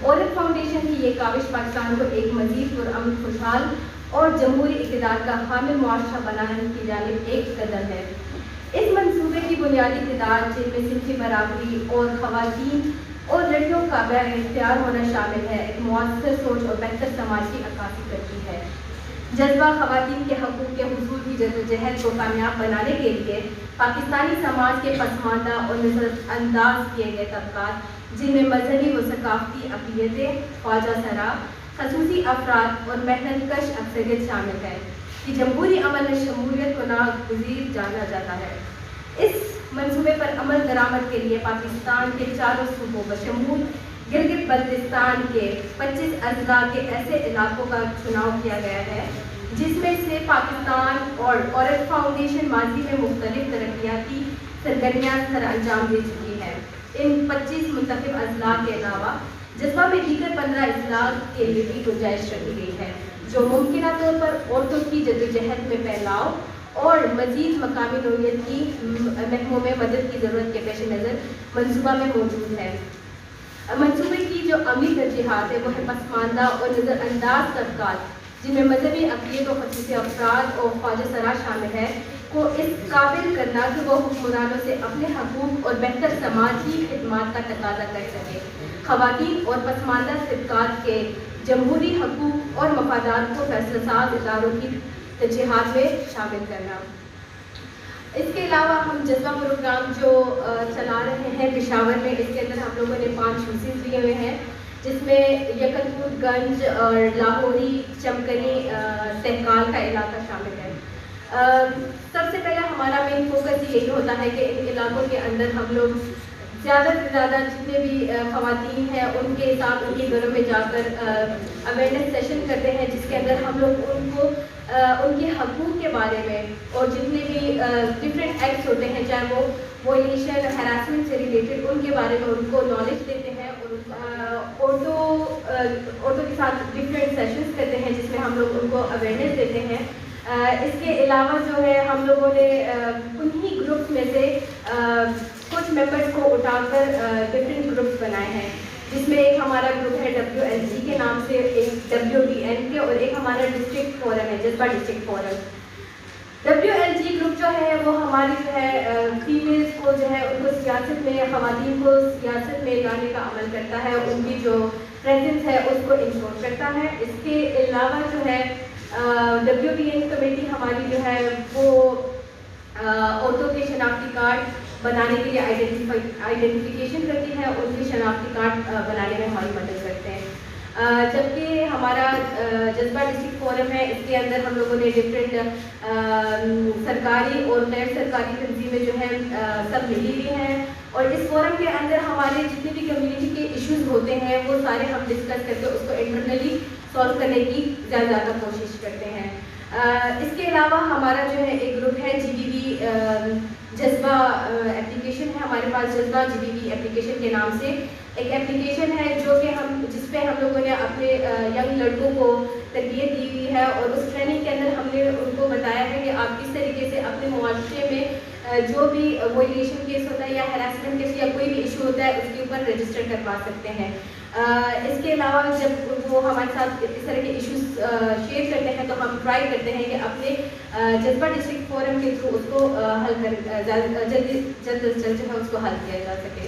عورت فاؤنڈیشن کی یہ کاوش پاکستان کو ایک مزید پرامن، خوشحال اور جمہوری اقتدار کا حامل معاشرہ بنانے کی جانب ایک قدم ہے۔ اس منصوبے کی بنیادی اقدار، جن میں صنفی برابری اور خواتین اور لڑکیوں کا بااختیار ہونا شامل ہے، ایک مؤثر سوچ اور بہتر سماج کی عکاسی کرتی ہے۔ جذبہ خواتین کے حقوق کے حصول کی جدوجہد کو کامیاب بنانے کے لیے پاکستانی سماج کے پسماندہ اور نظر انداز کیے گئے طبقات، جن میں مذہبی و ثقافتی اقلیتیں، خواجہ سرا، خصوصی افراد اور محنت کش اکثریت شامل ہے، کہ جمہوری عمل میں شمولیت کو ناگزیر جانا جاتا ہے۔ اس منصوبے پر عمل درآمد کے لیے پاکستان کے چاروں صوبوں بشمول گلگت بلتستان کے 25 اضلاع کے ایسے علاقوں کا چناؤ کیا گیا ہے جس میں سے پاکستان اور عورت فاؤنڈیشن ماضی میں مختلف ترقیاتی سرگرمیاں سر انجام دے چکی ہے۔ ان 25 منتخب اضلاع کے علاوہ جذبہ میں دیگر 15 اضلاع کے لیے بھی گنجائش رکھی گئی ہے، جو ممکنہ طور پر عورتوں کی جدوجہد میں پھیلاؤ اور مزید مقامی نوعیت کی محکموں میں مدد کی ضرورت کے پیش نظر منصوبہ میں موجود ہے۔ منصوبے کی جو عملی ترجیحات ہے وہ ہے پسماندہ اور نظر انداز طبقات، جن میں مذہبی اقلیت و خصوصی افراد اور خواجہ سرا شامل ہے، کو اس قابل کرنا کہ وہ حکمرانوں سے اپنے حقوق اور بہتر سماجی خدمات کا تقاضا کر سکے، خواتین اور پسماندہ طبقات کے جمہوری حقوق اور مفادات کو فیصلہ ساز اداروں کی ترجیحات میں شامل کرنا۔ اس کے علاوہ ہم جذبہ پروگرام جو چلا رہے ہیں پشاور میں، اس کے اندر ہم لوگوں نے 5 مشن لیے ہوئے ہیں، جس میں یکتپور گنج اور لاہوری چمکنی تہکال کا علاقہ شامل ہے۔ سب سے پہلے ہمارا مین فوکس یہی ہوتا ہے کہ ان علاقوں کے اندر ہم لوگ زیادہ سے زیادہ جتنے بھی خواتین ہیں ان کے ساتھ ان کے گھروں میں جا کر اویئرنیس سیشن کرتے ہیں، جس کے اندر ہم لوگ ان کو ان کے حقوق کے بارے میں اور جتنے بھی ڈفرینٹ ایکٹس ہوتے ہیں، چاہے وہ وائلیشن ہراسمنٹ سے ریلیٹڈ، ان کے بارے میں ان کو نالج دیتے ہیں، اور اردو کے ساتھ ڈفرینٹ سیشنز کرتے ہیں جس میں ہم لوگ ان کو اویئرنیس دیتے ہیں۔ اس کے علاوہ جو ہے ہم لوگوں نے انہی گروپس میں سے کچھ ممبرس کو اٹھا کر ڈفرینٹ گروپس بنائے ہیں، جس میں ایک ہمارا گروپ ہے WLG کے نام سے، ایک WDN کے، اور ایک ہمارا ڈسٹرکٹ فورم ہے، جذبہ ڈسٹرکٹ فورم۔ WLG گروپ جو ہے وہ ہماری جو ہے فیمیلز کو جو ہے ان کو سیاست میں، خواتین کو سیاست میں لانے کا عمل کرتا ہے، ان کی جو پریزنس ہے اس کو انشور کرتا ہے۔ اس کے علاوہ جو ہے WBN کمیٹی ہماری جو ہے وہ عورتوں کے شناختی کارڈ بنانے کے لیے آئیڈینٹیفیکیشن کرتی ہے، ان کے شناختی کارڈ بنانے میں ہماری مدد کرتے ہیں۔ جبکہ ہمارا جذبہ ڈسٹرکٹ فورم ہے، اس کے اندر ہم لوگوں نے ڈفرینٹ سرکاری اور غیر سرکاری تنظیمیں جو ہیں سب ملی ہوئی ہیں، اور اس فورم کے اندر ہمارے جتنے بھی کمیونٹی کے ایشوز ہوتے ہیں وہ سارے ہم ڈسکس کر کے اس کو انٹرنلی سالو کرنے کی زیادہ کوشش کرتے ہیں۔ اس کے علاوہ ہمارا جو ہے ایک گروپ ہے GBV جذبہ اپلیکیشن ہے ہمارے پاس، جذبہ GBV اپلیکیشن کے نام سے ایک اپلیکیشن ہے جس پہ ہم لوگوں نے اپنے ینگ لڑکوں کو تربیت دی ہوئی ہے، اور اس ٹریننگ کے اندر ہم نے ان کو بتایا ہے کہ آپ کس طریقے سے اپنے معاشرے میں جو بھی وائلیشن کیس ہوتا ہے یا ہراسمنٹ کیس یا کوئی بھی ایشو ہوتا ہے اس کے اوپر رجسٹر کروا سکتے ہیں۔ اس کے علاوہ جب وہ ہمارے ساتھ اس طرح کے ایشوز شیئر کرتے ہیں تو ہم ٹرائی کرتے ہیں کہ اپنے جذبہ ڈسٹرکٹ فورم کے تھرو اس کو حل کر جلد از جلد جو ہے اس کو حل کیا جا سکے۔